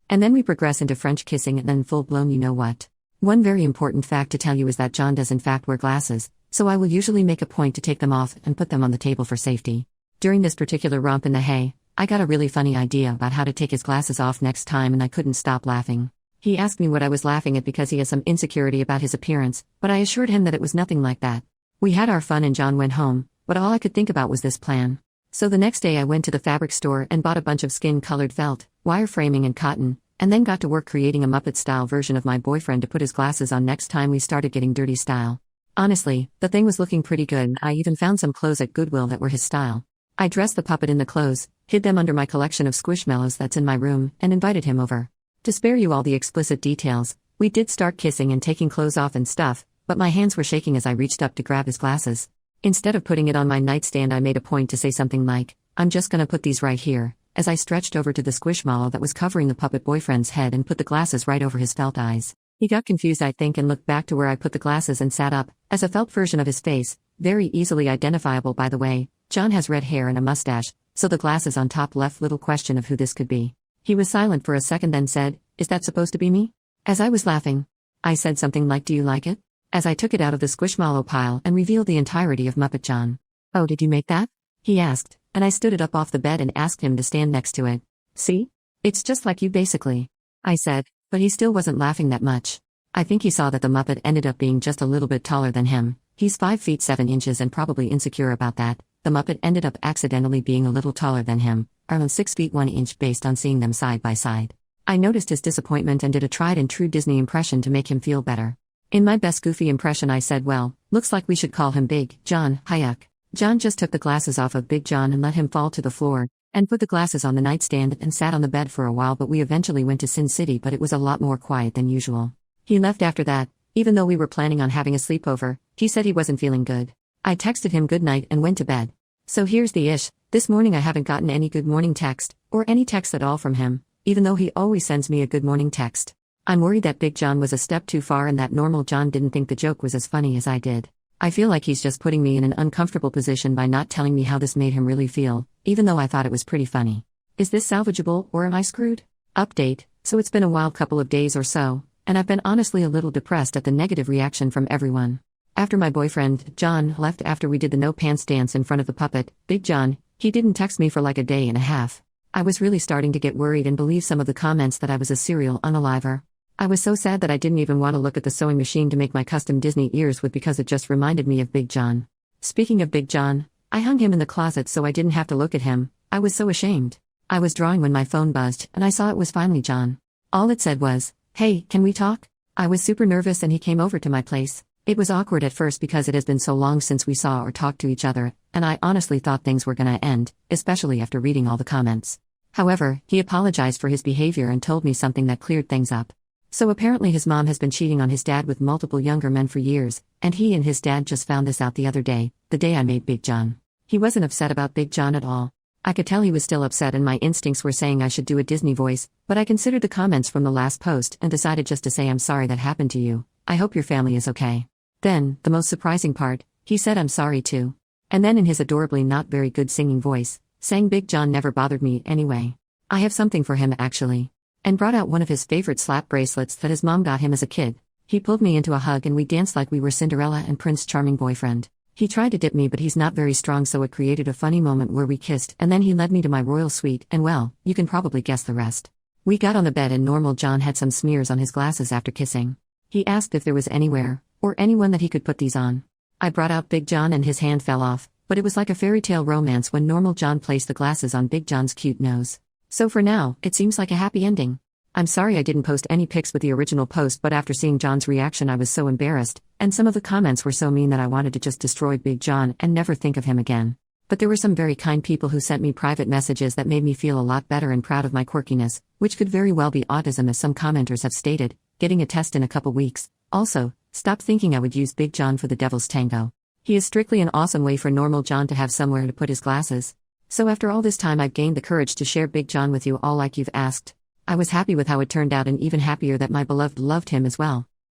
And then we progress into French kissing and then full-blown you know what. One very important fact to tell you is that John does in fact wear glasses, so I will usually make a point to take them off and put them on the table for safety. During this particular romp in the hay, I got a really funny idea about how to take his glasses off next time and I couldn't stop laughing. He asked me what I was laughing at because he has some insecurity about his appearance, but I assured him that it was nothing like that. We had our fun and John went home, but all I could think about was this plan. So the next day I went to the fabric store and bought a bunch of skin-colored felt, wireframing and cotton, and then got to work creating a Muppet-style version of my boyfriend to put his glasses on next time we started getting dirty style. Honestly, the thing was looking pretty good. I even found some clothes at Goodwill that were his style. I dressed the puppet in the clothes, hid them under my collection of Squishmallows that's in my room, and invited him over. To spare you all the explicit details, we did start kissing and taking clothes off and stuff, but my hands were shaking as I reached up to grab his glasses. Instead of putting it on my nightstand, I made a point to say something like, "I'm just gonna put these right here," as I stretched over to the Squishmallow that was covering the puppet boyfriend's head and put the glasses right over his felt eyes. He got confused I think and looked back to where I put the glasses and sat up, as a felt version of his face, very easily identifiable by the way. John has red hair and a mustache, so the glasses on top left little question of who this could be. He was silent for a second then said, "Is that supposed to be me?" As I was laughing, I said something like, "Do you like it?" as I took it out of the Squishmallow pile and revealed the entirety of Muppet John. "Oh, did you make that?" he asked, and I stood it up off the bed and asked him to stand next to it. "See? It's just like you basically," I said, but he still wasn't laughing that much. I think he saw that the Muppet ended up being just a little bit taller than him. He's 5 feet 7 inches and probably insecure about that. The Muppet ended up accidentally being a little taller than him, around 6 feet 1 inch based on seeing them side by side. I noticed his disappointment and did a tried and true Disney impression to make him feel better. In my best goofy impression I said, "Well, looks like we should call him Big John, Hayuk." John just took the glasses off of Big John and let him fall to the floor, and put the glasses on the nightstand and sat on the bed for a while, but we eventually went to Sin City, but it was a lot more quiet than usual. He left after that, even though we were planning on having a sleepover. He said he wasn't feeling good. I texted him good night and went to bed. So here's the ish, this morning I haven't gotten any good morning text, or any text at all from him, even though he always sends me a good morning text. I'm worried that Big John was a step too far and that normal John didn't think the joke was as funny as I did. I feel like he's just putting me in an uncomfortable position by not telling me how this made him really feel, even though I thought it was pretty funny. Is this salvageable or am I screwed? Update, so it's been a wild couple of days or so, and I've been honestly a little depressed at the negative reaction from everyone. After my boyfriend, John, left after we did the no pants dance in front of the puppet, Big John, he didn't text me for like a day and a half. I was really starting to get worried and believe some of the comments that I was a serial unaliver. I was so sad that I didn't even want to look at the sewing machine to make my custom Disney ears with because it just reminded me of Big John. Speaking of Big John, I hung him in the closet so I didn't have to look at him. I was so ashamed. I was drawing when my phone buzzed and I saw it was finally John. All it said was, "Hey, can we talk?" I was super nervous and he came over to my place. It was awkward at first because it has been so long since we saw or talked to each other, and I honestly thought things were gonna end, especially after reading all the comments. However, he apologized for his behavior and told me something that cleared things up. So apparently his mom has been cheating on his dad with multiple younger men for years, and he and his dad just found this out the other day, the day I made Big John. He wasn't upset about Big John at all. I could tell he was still upset and my instincts were saying I should do a Disney voice, but I considered the comments from the last post and decided just to say I'm sorry that happened to you. I hope your family is okay. Then, the most surprising part, he said I'm sorry too. And then in his adorably not very good singing voice, saying Big John never bothered me anyway. I have something for him actually. And brought out one of his favorite slap bracelets that his mom got him as a kid. He pulled me into a hug and we danced like we were Cinderella and Prince Charming boyfriend. He tried to dip me but he's not very strong so it created a funny moment where we kissed and then he led me to my royal suite and well, you can probably guess the rest. We got on the bed and normal John had some smears on his glasses after kissing. He asked if there was anywhere, or anyone that he could put these on. I brought out Big John and his hand fell off, but it was like a fairy tale romance when normal John placed the glasses on Big John's cute nose. So for now, it seems like a happy ending. I'm sorry I didn't post any pics with the original post but after seeing John's reaction I was so embarrassed, and some of the comments were so mean that I wanted to just destroy Big John and never think of him again. But there were some very kind people who sent me private messages that made me feel a lot better and proud of my quirkiness, which could very well be autism as some commenters have stated, getting a test in a couple weeks. Also, stop thinking I would use Big John for the devil's tango. He is strictly an awesome way for normal John to have somewhere to put his glasses. So after all this time I've gained the courage to share Big John with you all like you've asked. I was happy with how it turned out and even happier that my beloved loved him as well.